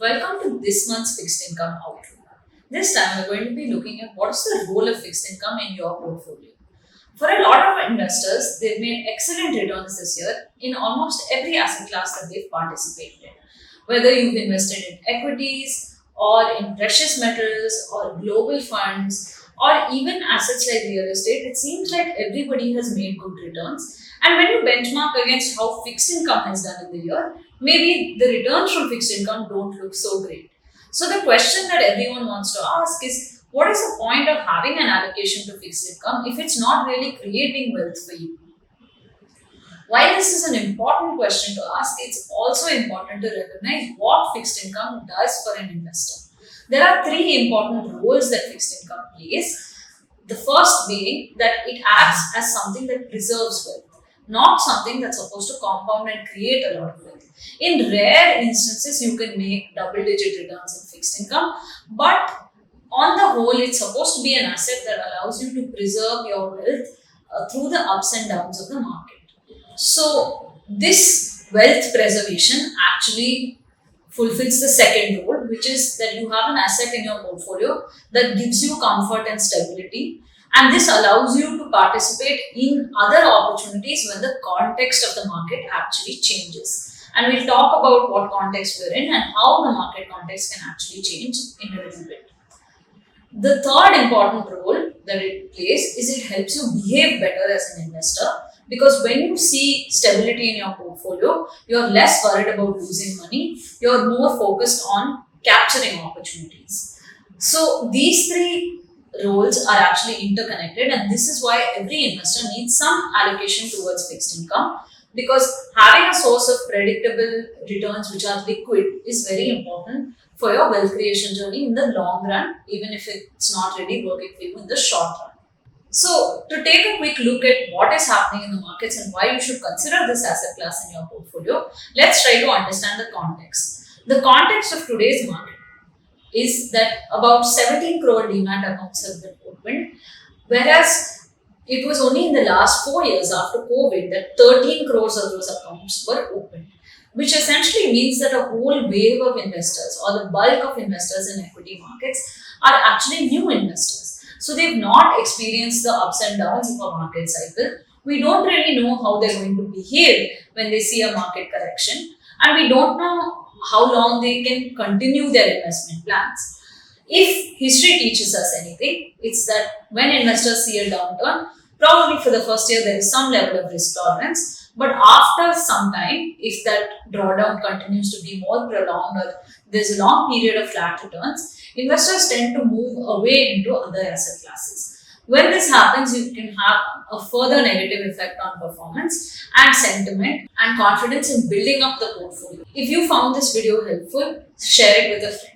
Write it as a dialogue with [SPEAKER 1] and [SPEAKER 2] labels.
[SPEAKER 1] Welcome to this month's fixed income outlook. This time we're going to be looking at what is the role of fixed income in your portfolio. For a lot of investors, they've made excellent returns this year in almost every asset class that they've participated in. Whether you've invested in equities or in precious metals or global funds or even assets like real estate, it seems like everybody has made good returns. And when you benchmark against how fixed income has done in the year, maybe the returns from fixed income don't look so great. So the question that everyone wants to ask is, what is the point of having an allocation to fixed income if it's not really creating wealth for you? While this is an important question to ask, it's also important to recognize what fixed income does for an investor. There are three important roles that fixed income plays. The first being that it acts as something that preserves wealth, not something that's supposed to compound and create a lot of wealth. In rare instances, you can make double-digit returns in fixed income, but on the whole, it's supposed to be an asset that allows you to preserve your wealth through the ups and downs of the market. So, this wealth preservation actually fulfills the second role, which is that you have an asset in your portfolio that gives you comfort and stability. And this allows you to participate in other opportunities when the context of the market actually changes. And we'll talk about what context we're in and how the market context can actually change in a little bit. The third important role that it plays is it helps you behave better as an investor, because when you see stability in your portfolio, you're less worried about losing money, you're more focused on capturing opportunities. So these three roles are actually interconnected, and this is why every investor needs some allocation towards fixed income, because having a source of predictable returns which are liquid is very important for your wealth creation journey in the long run, even if it's not really working for you in the short run. So, to take a quick look at what is happening in the markets and why you should consider this asset class in your portfolio, let's try to understand the context. The context of today's market is that about 17 crore demat accounts have been opened, whereas it was only in the last 4 years after COVID that 13 crores of those accounts were opened, which essentially means that a whole wave of investors or the bulk of investors in equity markets are actually new investors. So they've not experienced the ups and downs of a market cycle. We don't really know how they're going to behave when they see a market correction, and we don't know how long they can continue their investment plans. If history teaches us anything, it's that when investors see a downturn, probably for the first year there is some level of risk tolerance, but after some time, if that drawdown continues to be more prolonged or there's a long period of flat returns, investors tend to move away into other asset classes. When this happens, you can have a further negative effect on performance and sentiment and confidence in building up the portfolio. If you found this video helpful, share it with a friend.